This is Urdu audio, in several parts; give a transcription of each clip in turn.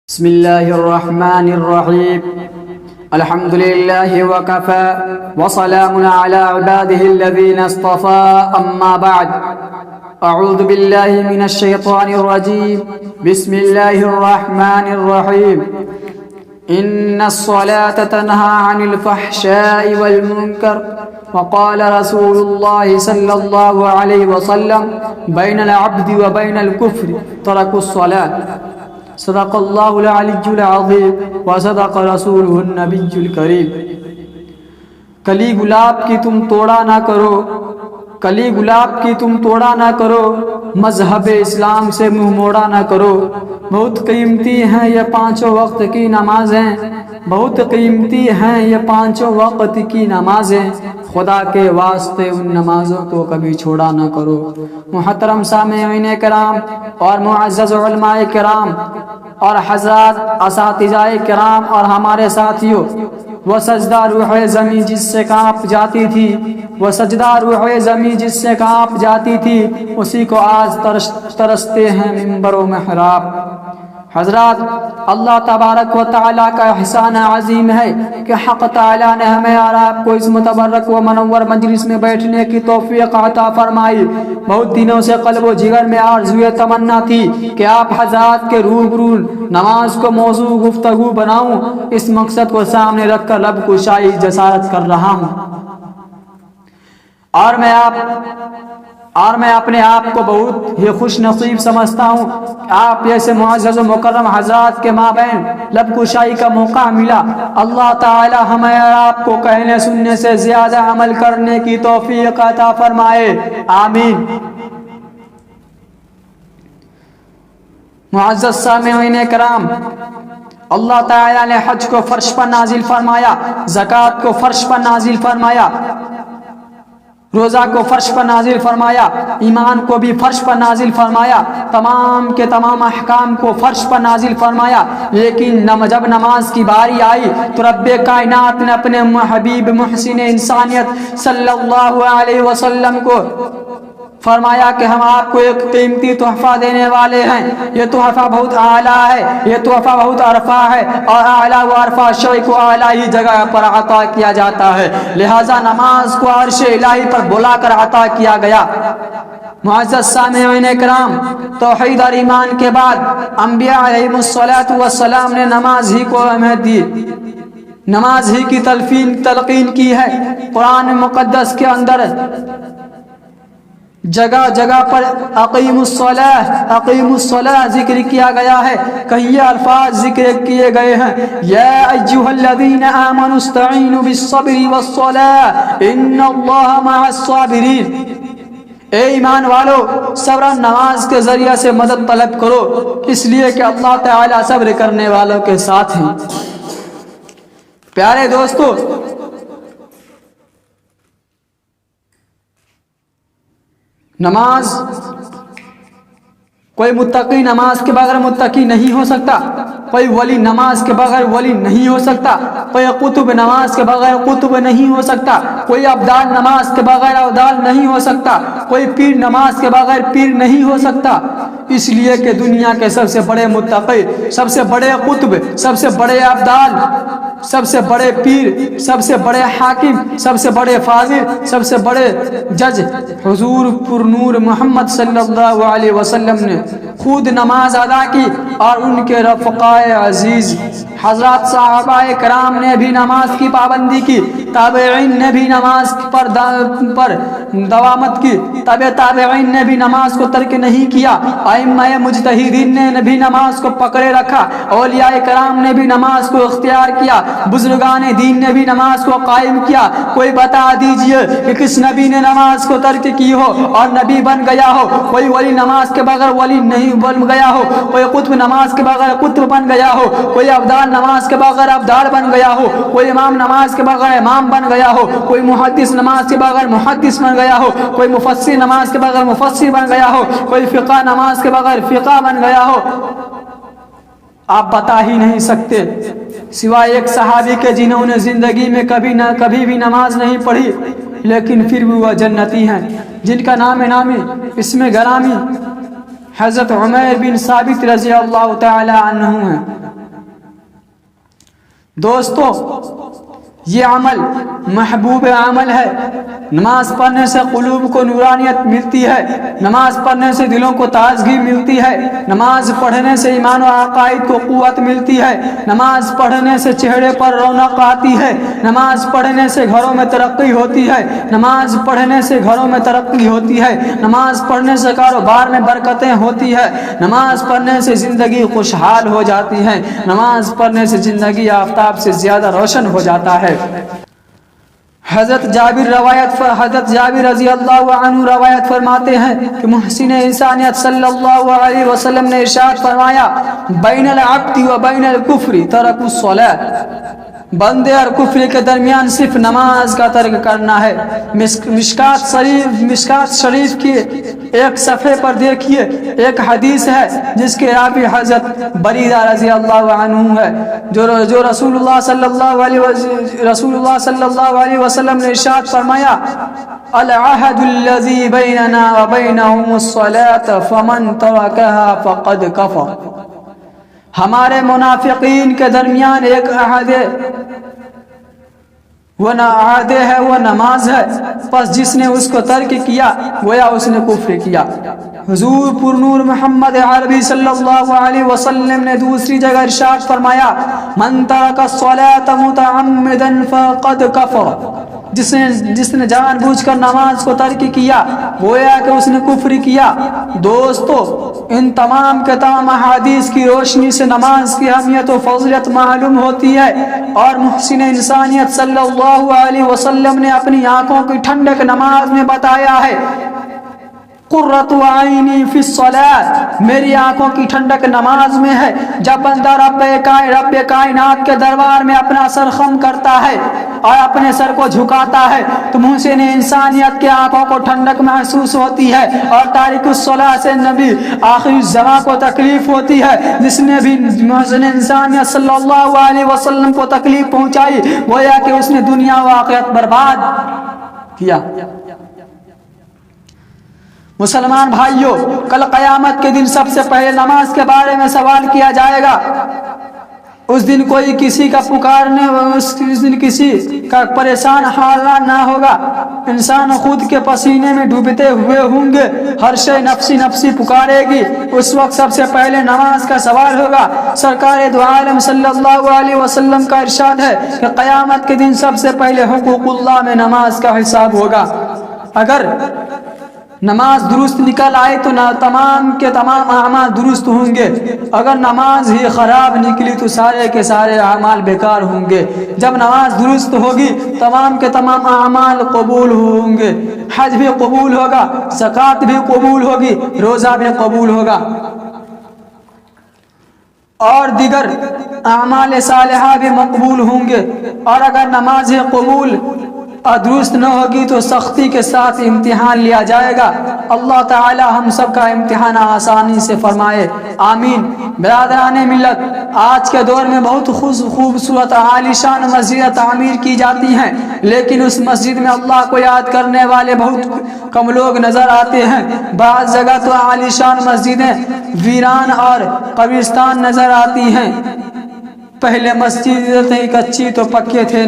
بسم الله الرحمن الرحيم الحمد لله وكفى وسلام على عباده الذين اصطفى أما بعد أعوذ بالله من الشيطان الرجيم بسم الله الرحمن الرحيم إن الصلاة تنهى عن الفحشاء والمنكر وقال رسول الله صلى الله عليه وسلم بين العبد وبين الكفر ترك الصلاة صدق اللہ العلی العظیم وصدق رسولہ النبی الکریم۔ کلی گلاب کی تم توڑا نہ کرو، کلی گلاب کی تم توڑا نہ کرو، مذہب اسلام سے منہ موڑا نہ کرو۔ بہت قیمتی ہیں یہ پانچوں وقت کی نمازیں، بہت قیمتی ہیں یہ پانچوں وقت کی نمازیں، خدا کے واسطے ان نمازوں کو کبھی چھوڑا نہ کرو۔ محترم سامعین کرام اور معزز علماء کرام اور حضرات اساتذہ کرام اور ہمارے ساتھیوں، وہ سجدہ روح زمین جس سے کانپ جاتی تھی، وہ سجدہ روح زمین جس سے کانپ جاتی تھی، اسی کو آج ترستے ہیں منبر و محراب۔ حضرات، اللہ تبارک و تعالیٰ کا احسان عظیم ہے کہ حق تعالیٰ نے ہمیں اور آپ کو اس متبرک و منور مجلس میں بیٹھنے کی توفیق عطا فرمائی۔ بہت دنوں سے قلب و جگر میں آرزوئے تمنا تھی کہ آپ حضرات کے روبرو نماز کو موضوع گفتگو بناؤں، اس مقصد کو سامنے رکھ کر لب کشائی جسارت کر رہا ہوں، اور میں اپنے آپ کو بہت ہی خوش نصیب سمجھتا ہوں کہ آپ جیسے معزز و مکرم حضرات کے مابین لب کشائی کا موقع ملا۔ اللہ تعالی ہمیں اور آپ کو کہنے سننے سے زیادہ عمل کرنے کی توفیق عطا فرمائے، آمین۔ معزز سامعین کرام، اللہ تعالی نے حج کو فرش پر نازل فرمایا، زکوٰۃ کو فرش پر نازل فرمایا، روزہ کو فرش پر نازل فرمایا، ایمان کو بھی فرش پر نازل فرمایا، تمام کے تمام احکام کو فرش پر نازل فرمایا۔ لیکن جب نماز کی باری آئی تو رب کائنات نے اپنے حبیب محسن انسانیت صلی اللہ علیہ وسلم کو فرمایا کہ ہم آپ کو ایک قیمتی تحفہ دینے والے ہیں، یہ تحفہ بہت اعلیٰ ہے، یہ تحفہ بہت عرفہ ہے، اور اعلیٰ و عرفہ شے کو اعلیٰ ہی جگہ پر عطا کیا جاتا ہے، لہٰذا نماز کو عرش الہی پر بلا کر عطا کیا گیا۔ معزز سامعین کرام، توحید اور ایمان کے بعد انبیاء علیہ السلام نے نماز ہی کو اہمیت دی، نماز ہی کی تلقین کی ہے۔ قرآن مقدس کے اندر جگہ جگہ پر اقیم الصلاۃ ذکر کیا گیا ہے، کہیں یہ الفاظ ذکر کیے گئے ہیں، یا ایھا الذین آمنوا استعینوا بالصبر والصلاۃ ان اللہ مع الصابرین۔ اے ایمان والو، صبر و نماز کے ذریعے سے مدد طلب کرو، اس لیے کہ اللہ تعالی صبر کرنے والوں کے ساتھ ہیں۔ پیارے دوستو، نماز، کوئی متقی نماز کے بغیر متقی نہیں ہو سکتا، کوئی ولی نماز کے بغیر ولی نہیں ہو سکتا، کوئی قطب نماز کے بغیر قطب نہیں ہو سکتا، کوئی ابدال نماز کے بغیر ابدال نہیں ہو سکتا، کوئی پیر نماز کے بغیر پیر نہیں ہو سکتا۔ اس لیے کہ دنیا کے سب سے بڑے متقی، سب سے بڑے قطب، سب سے بڑے ابدال، سب سے بڑے پیر، سب سے بڑے حاکم، سب سے بڑے فاضل، سب سے بڑے جج حضور پر نور محمد صلی اللہ علیہ وسلم نے خود نماز ادا کی، اور ان کے رفقائے عزیز حضرات صحابہ کرام نے بھی نماز کی پابندی کی، تابعین نے بھی نماز پر دوامت کی، تابعین نے بھی نماز کو ترک نہیں کیا، ائمہ مجتہدین نے بھی نماز کو پکڑے رکھا، اولیاء کرام نے بھی نماز کو اختیار کیا، بزرگان دین نے بھی نماز کو قائم کیا۔ کوئی بتا دیجئے کہ کس نبی نے نماز کو ترک کی ہو اور نبی بن گیا ہو؟ کوئی ولی نماز کے بغیر ولی نہیں بن گیا ہو، کوئی قطب نماز کے بغیر قطب بن گیا ہو، کوئی ابدال نماز کے بغیر ابدال بن گیا ہو، کوئی امام نماز کے بغیر امام بن گیا ہو، کوئی محدث نماز کے بغیر محدث بن گیا ہو، کوئی مفسر نماز کے بغیر مفسر بن گیا ہو، کوئی فقہ نماز کے بغیر فقہ بن گیا ہو۔ آپ بتا ہی نہیں سکتے، سوائے ایک صحابی کے جنہوں نے زندگی میں کبھی بھی نماز نہیں پڑھی، لیکن پھر بھی وہ جنتی ہیں، جن کا نام نامی اسم گرامی حضرت عمیر بن ثابت رضی اللہ تعالی عنہ ہیں۔ دوستو یہ عمل محبوب عمل ہے. نماز پڑھنے سے قلوب کو نورانیت ملتی ہے، نماز پڑھنے سے دلوں کو تازگی ملتی ہے، نماز پڑھنے سے ایمان و عقائد کو قوت ملتی ہے، نماز پڑھنے سے چہرے پر رونق آتی ہے، نماز پڑھنے سے گھروں میں ترقی ہوتی ہے، نماز پڑھنے سے گھروں میں ترقی ہوتی ہے، نماز پڑھنے سے کاروبار میں برکتیں ہوتی ہے، نماز پڑھنے سے زندگی خوشحال ہو جاتی ہے، نماز پڑھنے سے زندگی آفتاب سے زیادہ روشن ہو جاتا ہے. حضرت جابر رضی اللہ عنہ روایت فرماتے ہیں کہ محسن انسانیت صلی اللہ علیہ وسلم نے ارشاد فرمایا بین العبد و بین الکفر ترک الصلاۃ، بندے اور کفر کے درمیان صرف نماز کا ترک کرنا ہے. مشکات شریف کی ایک صفحے پر دیکھیے ایک حدیث ہے جس کے راوی حضرت بریدہ رضی اللہ عنہ ہے، جو رسول اللہ صلی اللہ علیہ وسلم نے ارشاد فرمایا العہد الذی بیننا وبینہم الصلاۃ فمن ترکها فقد کفر. ہمارے منافقین کے درمیان ایک عہد ہے، وہ نماز ہے، پس جس نے اس کو ترک کیا گویا اس نے کفر کیا. حضور پر نور محمد عربی صلی اللہ علیہ وسلم نے دوسری جگہ ارشاد فرمایا من ترک الصلاۃ متعمدا فقد کفر، جس نے جان بوجھ کر نماز کو ترک کیا گویا کہ اس نے کفر کیا. دوستو ان تمام کے تمام احادیث کی روشنی سے نماز کی اہمیت و فضیلت معلوم ہوتی ہے، اور محسن انسانیت صلی اللہ علیہ وسلم نے اپنی آنکھوں کی ٹھنڈک نماز میں بتایا ہے قرۃ عینی فی الصلاۃ، میری آنکھوں کی ٹھنڈک نماز میں ہے. جب بندہ رب کائنات کے دربار میں اپنا سر خم کرتا ہے اور اپنے سر کو جھکاتا ہے تو محسن انسانیت کے آنکھوں کو ٹھنڈک محسوس ہوتی ہے، اور تارک الصلاۃ سے نبی آخر الزمان کو تکلیف ہوتی ہے. جس نے بھی محسن انسانیت صلی اللہ علیہ وسلم کو تکلیف پہنچائی گویا کہ اس نے دنیا و آخرت برباد کیا. مسلمان بھائیوں، کل قیامت کے دن سب سے پہلے نماز کے بارے میں سوال کیا جائے گا. اس دن کوئی کسی کا پکارنے، اس دن کسی کا پریشان حال نہ ہوگا. انسان خود کے پسینے میں ڈوبتے ہوئے ہوں گے، ہر شے نفسی نفسی پکارے گی. اس وقت سب سے پہلے نماز کا سوال ہوگا. سرکار دو عالم صلی اللہ علیہ وسلم کا ارشاد ہے کہ قیامت کے دن سب سے پہلے حقوق اللہ میں نماز کا حساب ہوگا. اگر نماز درست نکل آئے تو تمام کے تمام اعمال درست ہوں گے، اگر نماز ہی خراب نکلی تو سارے کے سارے اعمال بیکار ہوں گے. جب نماز درست ہوگی تمام کے تمام اعمال قبول ہوں گے، حج بھی قبول ہوگا، زکوٰۃ بھی قبول ہوگی، روزہ بھی قبول ہوگا، اور دیگر اعمال صالحہ بھی مقبول ہوں گے. اور اگر نماز قبول اور درست نہ ہوگی تو سختی کے ساتھ امتحان لیا جائے گا. اللہ تعالی ہم سب کا امتحان آسانی سے فرمائے، آمین. برادران ملت، آج کے دور میں بہت خوبصورت عالی شان مسجد تعمیر کی جاتی ہیں، لیکن اس مسجد میں اللہ کو یاد کرنے والے بہت کم لوگ نظر آتے ہیں. بعض جگہ تو عالی شان مسجدیں ویران اور قبرستان نظر آتی ہیں. پہلے مسجدیں تھیں کچی تو پکے تھے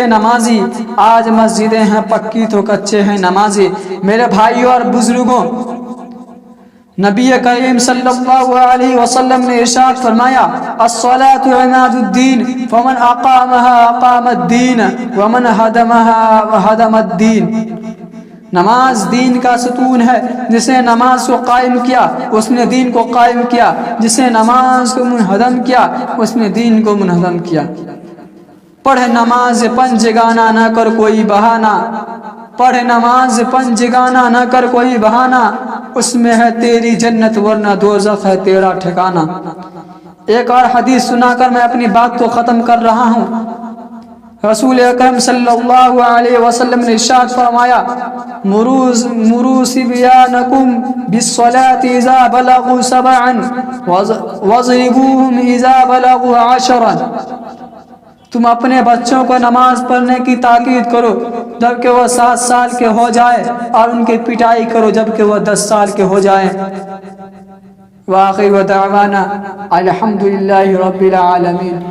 نمازی، آج مسجدیں ہیں پکی تو کچے ہیں نمازی. میرے بھائیوں اور بزرگوں، نبی کریم صلی اللہ علیہ وسلم نے ارشاد فرمایا الصلاۃ عماد الدین فمن اقامها اقام الدین ومن هدمها هدم الدین. نماز دین کا ستون ہے، جس نے نماز کو قائم کیا اس نے دین کو قائم کیا، جس نے نماز کو منہدم کیا اس نے دین کو منہدم کیا. پڑھ نماز پنجگانہ نہ کر کوئی بہانہ، پڑھ نماز پنجگانہ نہ کر کوئی بہانہ، اس میں ہے تیری جنت ورنہ دوزخ ہے تیرا ٹھکانہ. ایک اور حدیث سنا کر میں اپنی بات کو ختم کر رہا ہوں. رسول اکرم صلی اللہ علیہ وسلم نے ارشاد فرمایا مروا صبیانکم بالصلاة اذا بلغوا 7 واضربوهم اذا بلغوا 10. تم اپنے بچوں کو نماز پڑھنے کی تاکید کرو جب کہ وہ 7 سال کے ہو جائے، اور ان کی پٹائی کرو جب کہ وہ 10 سال کے ہو جائیں. وآخر دعوانا الحمد لله رب العالمين